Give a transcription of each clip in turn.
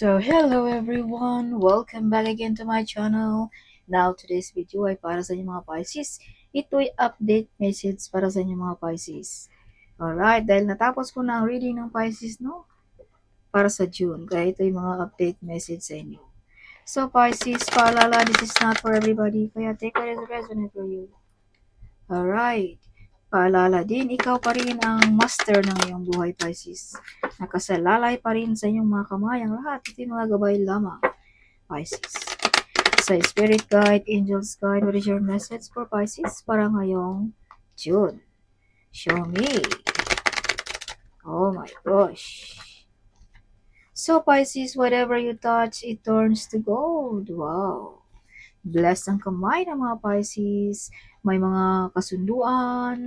So, hello everyone! Welcome back again to my channel. Now, today's video ay para sa inyo mga Pisces. Ito'y update message para sa inyo mga Pisces. Alright, dahil natapos ko na ang reading ng Pisces, no? Para sa June. Kaya ito'y mga update message sa inyo. So, Pisces, paalala, this is not for everybody. Kaya take what is resonant for you. Alright. Paalala din, ikaw pa rin ang master ng iyong buhay, Pisces. Nakasalalay pa rin sa inyong mga kamay ang lahat. Ito'y mga gabay lamang, Pisces. Sa Spirit Guide, Angels Guide, what is your message for Pisces para ngayong June? Show me. Oh my gosh. So Pisces, whatever you touch, it turns to gold. Wow. Blessed ang kamay ng mga Pisces. May mga kasunduan.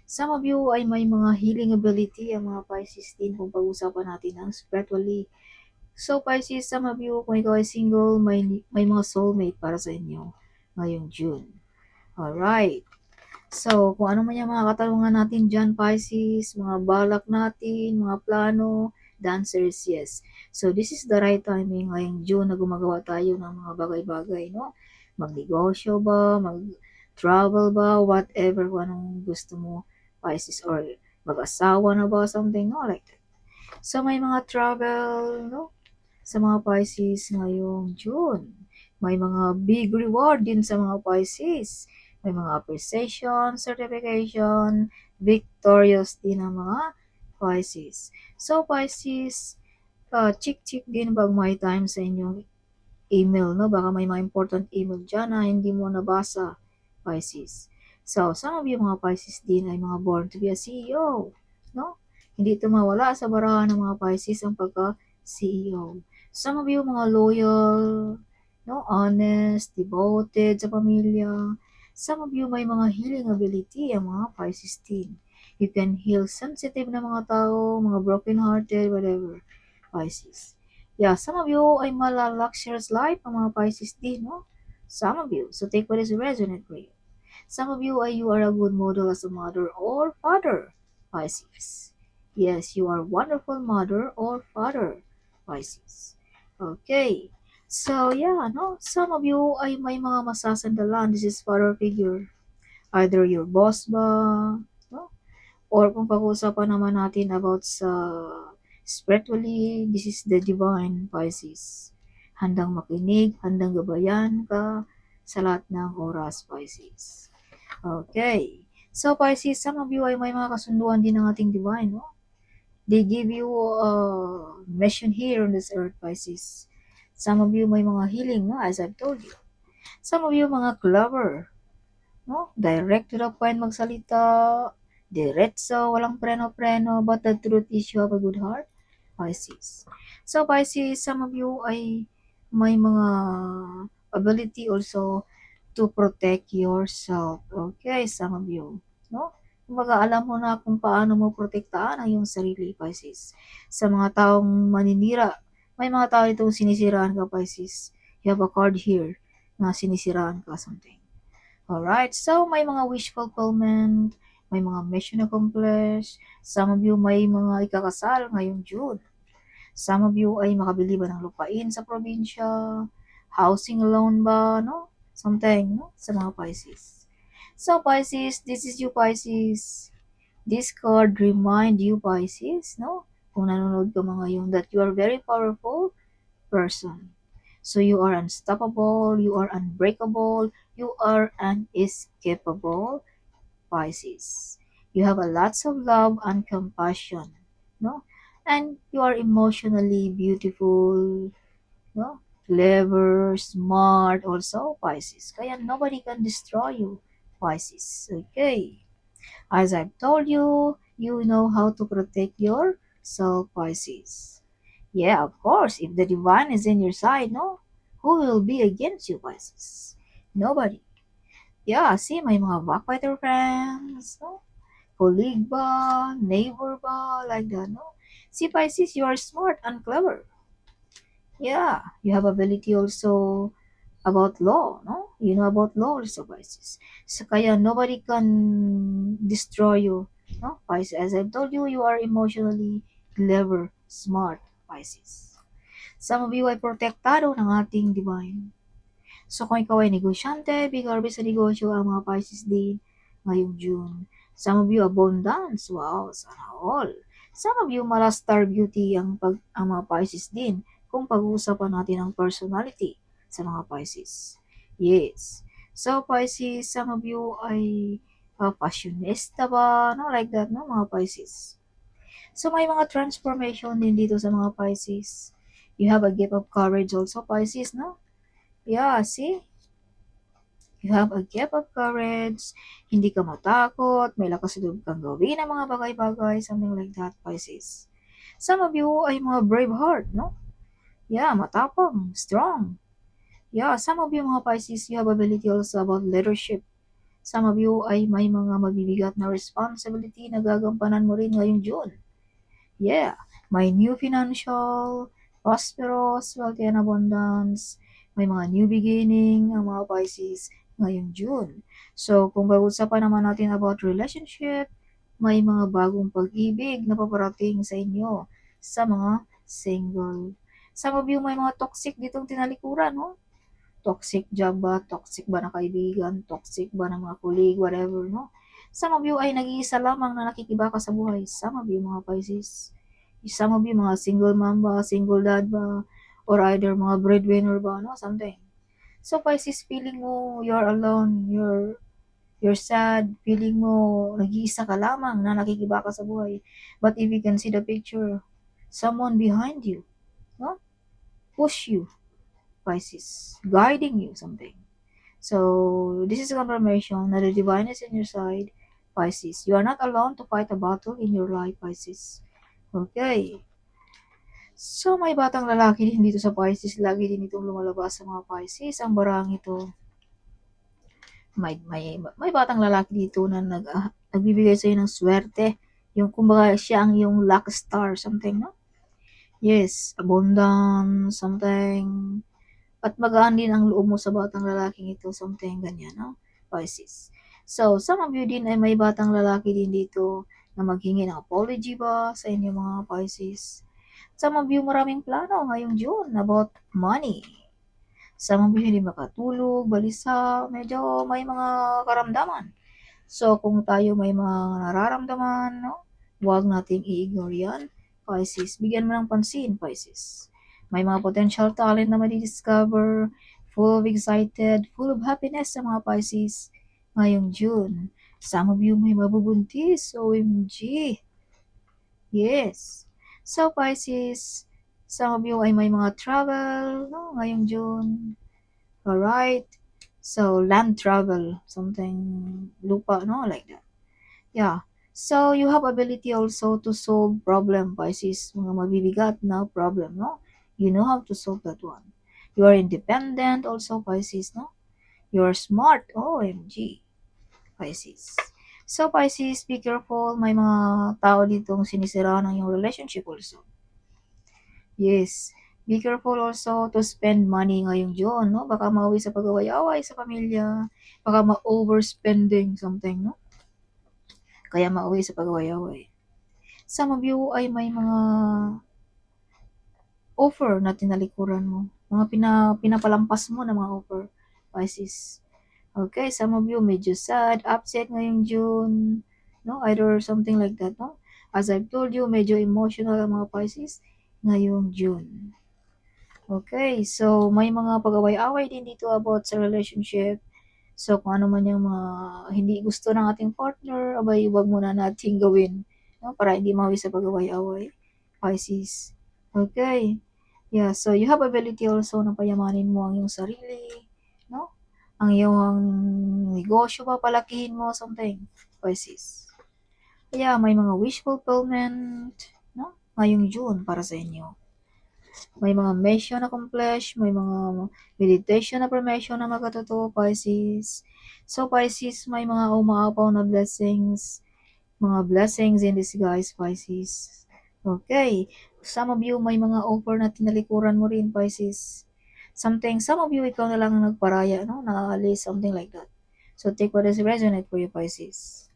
Some of you ay may mga healing ability ang mga Pisces din kung pag-usapan natin ang spiritually. So Pisces, some of you, kung ikaw ay single, may mga soulmate para sa inyo ngayong June. Alright. So, kung ano man yung mga katanungan natin dyan, Pisces, mga balak natin, mga plano, the answer is yes. So, this is the right timing ngayong June na gumagawa tayo ng mga bagay-bagay, no? Magnegosyo ba, mag-travel ba, whatever, kung anong gusto mo, Pisces, or mag-asawa na ba, something, no? Like that. So, may mga travel, no? Sa mga Pisces ngayong June. May mga big reward din sa mga Pisces. May mga appreciation, certification, victorious din ang mga Pisces. So, Pisces, check din pag may time sa inyong email, no? Baka may mga important email dyan na hindi mo nabasa, Pisces. So, some of you mga Pisces din ay mga born to be a CEO, no? Hindi ito mawala sa barahan ng mga Pisces ang pagka-CEO. Some of you mga loyal, no? Honest, devoted sa pamilya. Some of you may mga healing ability ang mga Pisces din. You can heal sensitive na mga tao, mga broken-hearted, whatever, Pisces. Yeah, some of you ay luxurious life ang mga Pisces din, no? Some of you. So take what is resonant for you. Some of you ay you are a good model as a mother or father, Pisces. Yes, you are wonderful mother or father, Pisces. Okay. So yeah, no? Some of you ay may mga masasandalan. This is father figure. Either your boss ba, no? Or kung pag-uusapan naman natin about sa spiritually, this is the divine Pisces. Handang makinig, handang gabayan ka sa lahat ng oras, Pisces. Okay. So, Pisces, some of you ay may mga kasunduan din ng ating divine, no? They give you a mission here on this earth, Pisces. Some of you may mga healing, no? As I've told you. Some of you mga clever, no? Direct to the point magsalita, diretso, walang preno-preno, but the truth is you have a good heart, Pisces. So, Pisces, some of you ay may mga ability also to protect yourself. Okay, some of you, no? Kumbaga, alam mo na kung paano mo protektahan ang iyong sarili, Pisces. Sa mga taong maninira, may mga tao itong sinisiraan ka, Pisces. You have a card here na sinisiraan ka something. Alright, so may mga wish fulfillment, may mga mission accomplished, some of you may mga ikakasal ngayong June. Some of you ay makabili ba ng lupain sa probinsya, housing loan ba, no? Something, no? Sa mga Pisces. So Pisces, this is you Pisces. This card remind you Pisces, no? Kung nanonood ka mga yung that you are very powerful person. So you are unstoppable, you are unbreakable, you are unescapable, Pisces. You have a lots of love and compassion, no? And you are emotionally beautiful, no? Clever, smart, also Pisces. Kaya nobody can destroy you, Pisces. Okay. As I've told you, you know how to protect yourself, Pisces. Yeah, of course, if the divine is in your side, no? Who will be against you, Pisces? Nobody. Yeah, see, may mga backbiter friends, no? Colleague ba, neighbor ba, like that, no? See, Pisces, you are smart and clever. Yeah, you have ability also about law, no? You know about law also, Pisces. So, kaya nobody can destroy you, no? Pisces, as I've told you, you are emotionally clever, smart, Pisces. Some of you ay protektado ng ating divine. So kung ikaw ay negosyante, big harvest sa negosyo ang mga Pisces din ngayong June. Some of you abundance, wow, sana all. Some of you mala star beauty ang mga Pisces din kung pag-uusapan natin ang personality sa mga Pisces. Yes. So Pisces, some of you ay fashionista ba, no, like that, no, mga Pisces. So may mga transformation din dito sa mga Pisces. You have a gift of courage also, Pisces, no? Yeah, see? You have a gift of courage, hindi ka matakot, may lakas loob kang gawin ang mga bagay-bagay, something like that, Pisces. Some of you ay mga brave heart, no? Yeah, matapang, strong. Yeah, some of you mga Pisces, you have ability also about leadership. Some of you ay may mga mabibigat na responsibility na gagampanan mo rin ngayong June. Yeah, may new financial, prosperous, wealthy and abundance, may mga new beginning ang mga Pisces ngayong June. So, kung pag-usapan naman natin about relationship, may mga bagong pag-ibig na paparating sa inyo sa mga single. Some of you may mga toxic ditong tinalikuran, no? Toxic job ba, toxic ba na kaibigan, toxic ba ng mga colleague, whatever, no? Some of you ay nag-iisa lamang na nakikibaka sa buhay. Some of you mga Pisces. Some of you mga single mom ba, single dad ba, or either mga breadwinner ba, no? Something. So Pisces, feeling mo you're alone, you're sad, feeling mo nag-iisa ka lamang na nakikibaka sa buhay. But if you can see the picture, someone behind you, no? Push you, Pisces, guiding you, something. So this is a confirmation that the divine is in your side, Pisces. You are not alone to fight a battle in your life, Pisces. Okay. So may batang lalaki din dito sa Pisces. Lagi din itong lumalabas sa mga Pisces. Ang barang ito. May batang lalaki dito na nagbibigay sa'yo ng swerte. Yung kumbaga siya ang yung luck star, something, no? Yes, abundance, something. At magaan din ang loob mo sa batang lalaking ito, something ganyan, no? Pisces. So, some of you din ay may batang lalaki din dito na maghingi ng apology ba sa inyo mga Pisces. Some of you maraming plano ngayong June about money. Some of you hindi makatulog, balisa, medyo may mga karamdaman. So, kung tayo may mga nararamdaman, no, huwag nating i-ignore yan, Pisces. Bigyan mo ng pansin, Pisces. May mga potential talent na madi-discover, full of excited, full of happiness sa mga Pisces ngayong June. Some of you may mabubuntis, OMG. Yes. So, Pisces, some of you ay may mga travel, no, ngayong June. Alright. So, land travel, something lupa, no, like that. Yeah. So, you have ability also to solve problem, Pisces, mga mabibigat na problem, no? You know how to solve that one. You are independent also, Pisces, no? You are smart, OMG, Pisces. So, Pisces, be careful. May mga tao ditong sinisira ng yung relationship also. Yes. Be careful also to spend money ngayong June, no? Baka mauwi sa pag-away-away sa pamilya. Baka ma-overspending something, no? Kaya mauwi sa pag-away-away. Some of you ay may mga offer na tinalikuran mo. Mga pinapalampas mo na mga offer, Pisces. Okay, some of you medyo sad, upset ngayong June, no? Either something like that, no? As I've told you, medyo emotional ang mga Pisces ngayong June. Okay, so may mga pag-away-away din dito about sa relationship. So kung ano man yung mga hindi gusto ng ating partner, abay wag muna nating gawin, no? Para hindi mawi sa pag-away-away, Pisces. Okay. Yeah, so you have ability also na payamanin mo ang iyong sarili, no? Ang iyong negosyo pa palakihin mo, something, Pisces. Kaya may mga wish fulfillment, no? Ngayong June para sa inyo. May mga mission na accomplish, may mga meditation na affirmation na magkatotoo, Pisces. So, Pisces, may mga umaapaw na blessings, mga blessings in disguise, Pisces. Okay. Some of you, may mga offer na tinalikuran mo rin, Pisces. Some of you, ikaw na lang ang nagparaya, no? Nakaalis, something like that. So, take what is resonate for you, Pisces.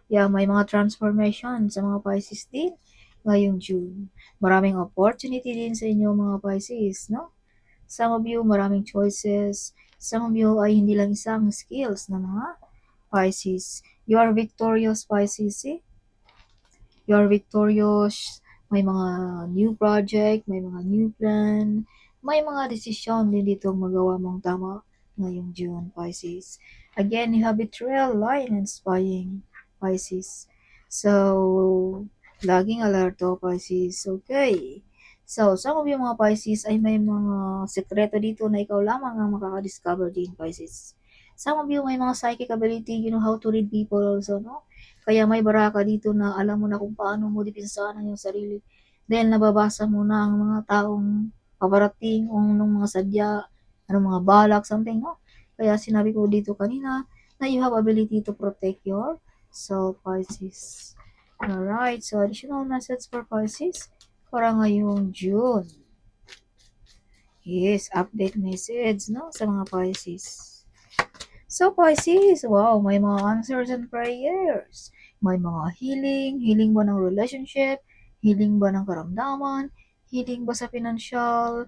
Yeah, may mga transformation sa mga Pisces din. ngayong June. Maraming opportunity din sa inyo mga Pisces, no? Some of you, maraming choices. Some of you ay hindi lang isang skills na mga Pisces. You are victorious, Pisces, eh? You are victorious. May mga new project, may mga new plan, may mga desisyon din dito magawa mong tama ngayong June, Pisces. Again, you have betrayal, lying, and spying, Pisces. So, laging alerto, Pisces. Okay. So, some of you mga Pisces ay may mga sekreto dito na ikaw lamang ang makaka-discover din, Pisces. Some of you may mga psychic ability, you know how to read people also, no? Kaya may baraka dito na alam mo na kung paano mo depensahan ang iyong sarili. Dahil nababasa mo na ang mga taong paparating o ng mga sadya, anong mga balak, something, no? Kaya sinabi ko dito kanina na you have ability to protect yourself, Pisces. Alright, so additional message for Pisces para ngayong June. Yes, update message, no, sa mga Pisces. So, Pisces, wow, may mga answers and prayers. May mga healing ba ng relationship, healing ba ng karamdaman, healing ba sa financial,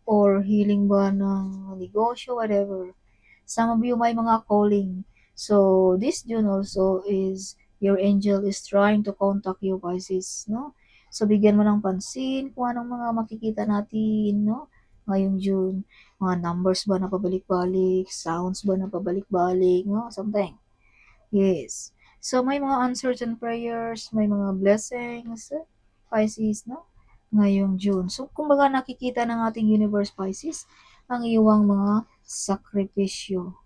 or healing ba ng negosyo, whatever. Some of you may mga calling. So, this June also is your angel is trying to contact you, Pisces, no? So, bigyan mo ng pansin kung anong mga makikita natin, no? Ngayong June, mga numbers ba na pabalik-balik, sounds ba na pabalik-balik, no? Something. Yes. So, may mga answers and prayers, may mga blessings, Pisces, no? Ngayong June. So, kumbaga nakikita ng ating universe, Pisces, ang iyong mga sakripisyo.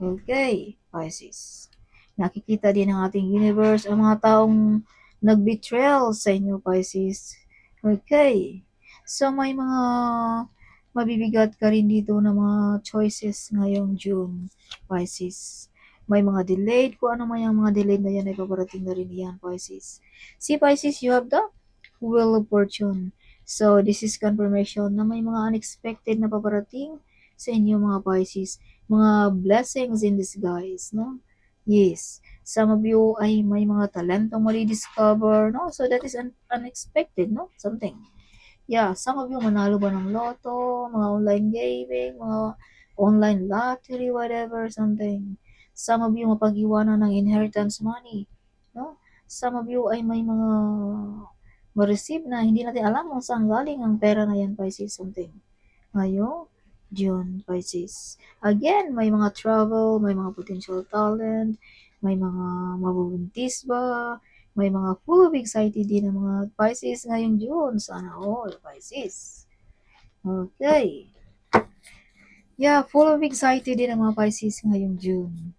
Okay, Pisces. Nakikita din ng ating universe ang mga taong nag-betrayal sa inyo, Pisces. Okay. So, may mga mabibigat ka rin dito na mga choices ngayong June, Pisces. May mga delayed, kung ano man yung mga delayed na yan ay paparating na rin yan, Pisces. See, Pisces, you have the Wheel of Fortune. So, this is confirmation na may mga unexpected na paparating sa inyo mga Pisces. Mga blessings in disguise, no? Yes. Some of you ay may mga talentong mali-discover, no? So, that is unexpected, no? Something. Yeah, some of you manalo ba ng lotto, mga online gaming, mga online lottery, whatever, something. Some of you mapag-iwanan ng inheritance money, no? Some of you ay may mga ma-receive na hindi natin alam kung saan galing ang pera na yan, Pisces, something. Ngayong June, Pisces. Again, may mga travel, may mga potential talent, may mga mabubuntis ba, may mga full of excited din ng mga Pisces ngayong June. Sana all, Pisces. Okay. Yeah, full of excited din ang mga Pisces ngayong June.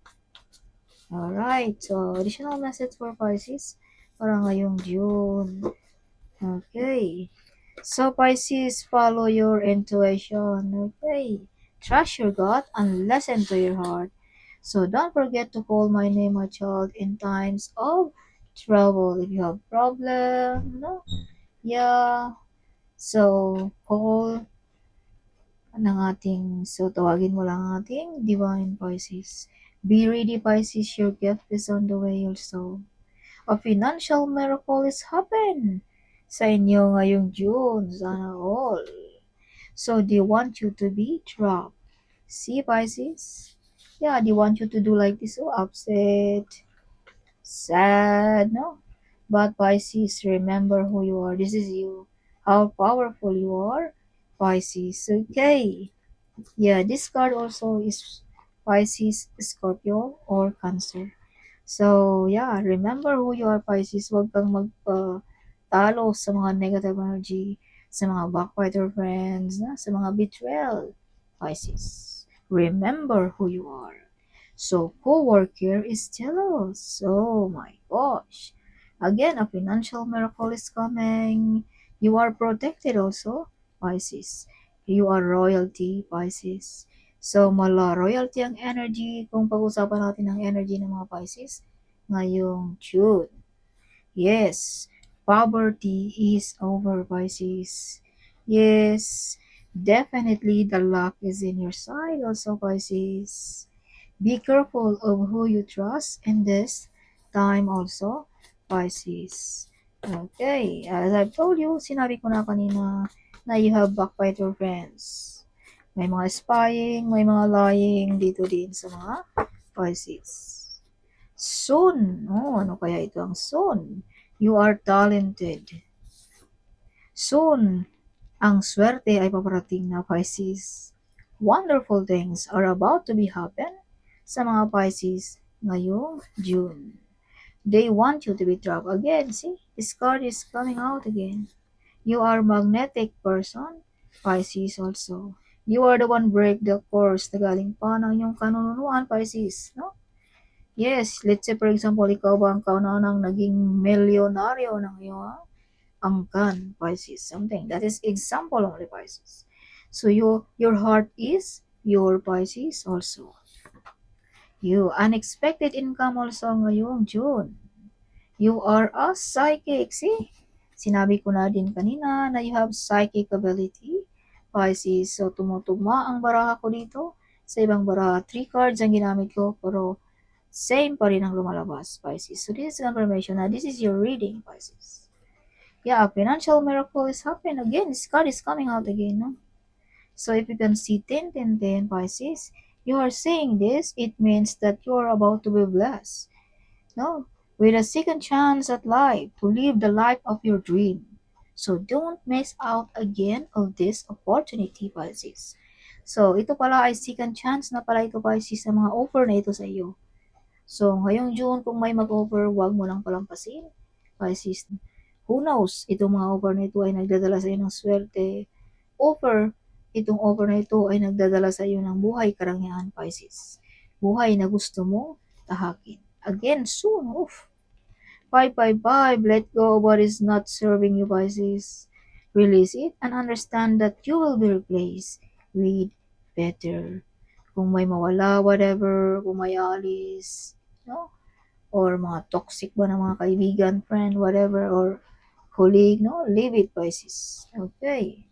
Alright, so additional message for Pisces para ngayong June. Okay. So Pisces, follow your intuition. Okay. Trust your gut and listen to your heart. So don't forget to call my name, my child, in times of trouble. If you have problem, no? Yeah. So call tawagin mo lang ang ating Divine Pisces. Be ready, Pisces, your gift is on the way also. A financial miracle is happen sa inyo ngayong June. Sana all. So, they want you to be trapped. See, Pisces? Yeah, they want you to do like this. So, upset, sad, no? But Pisces, remember who you are. This is you. How powerful you are, Pisces. Okay. Yeah, this card also is Pisces, Scorpio, or Cancer. So, yeah, remember who you are, Pisces. Huwag kang magpatalo sa mga negative energy, sa mga backbiter friends, sa mga betrayal, Pisces. Remember who you are. So, co-worker is jealous. Oh my gosh. Again, a financial miracle is coming. You are protected also, Pisces. You are royalty, Pisces. So, mala royalty ang energy kung pag-usapan natin ang energy ng mga Pisces ngayong June. Yes, poverty is over, Pisces. Yes, definitely the luck is in your side also, Pisces. Be careful of who you trust in this time also, Pisces. Okay, as I've told you, sinabi ko na kanina na you have backbiter friends. May mga spying, may mga lying dito din sa mga Pisces. Soon, ano kaya ito ang soon? You are talented. Soon, ang swerte ay paparating na Pisces. Wonderful things are about to be happen sa mga Pisces ngayong June. They want you to be trapped again. See, this card is coming out again. You are magnetic person, Pisces also. You are the one break the course na galing pa ng inyong kanununuan, Pisces, no? Yes, let's say for example, ikaw ba ang kauna-unang naging milyonaryo ng iyong angkan, Pisces, something. That is example only, Pisces. So your heart is your Pisces also. You unexpected income also ngayong June. You are a psychic. See? Sinabi ko na din kanina na you have psychic ability. Pisces. So, tumutugma ang baraha ko dito. Sa ibang baraha, 3 cards ang ginamit ko, pero same pa rin ang lumalabas, Pisces. So, this is confirmation na this is your reading, Pisces. Yeah, a financial miracle is happening again. This card is coming out again, no? So, if you can see 10, 10, 10, Pisces, you are saying this, it means that you are about to be blessed. No, with a second chance at life to live the life of your dream. So don't miss out again of this opportunity, Pisces. So ito pala ay second chance na pala ito, Pisces, sa mga offer na ito sa iyo. So ngayong June, kung may mag-offer, huwag mo lang palampasin, Pisces. Who knows, itong mga offer na ito ay nagdadala sa iyo ng swerte. Itong offer na ito ay nagdadala sa iyo ng buhay karangyaan, Pisces. Buhay na gusto mo tahakin. Again, soon, oof. 555, let go of what is not serving you, Pisces. Release it and understand that you will be replaced with better. Kung may mawala, whatever, kung may alis, no? Or mga toxic ba na mga kaibigan, friend, whatever, or colleague, no? Leave it, Pisces. Okay.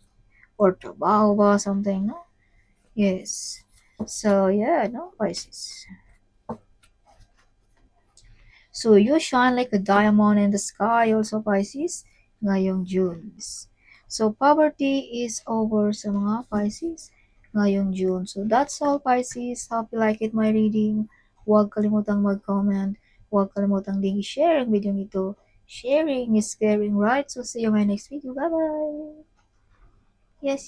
Or trabaho ba, something, no? Yes. So, yeah, no, Pisces. So you shine like a diamond in the sky also, Pisces, ngayong June. So poverty is over sa mga Pisces ngayong June. So that's all, Pisces. Hope you like it, my reading. Huwag kalimutang mag-comment. Huwag kalimutang din i-share ang video nito. Sharing is caring, right? So see you in my next video. Bye-bye! Yes.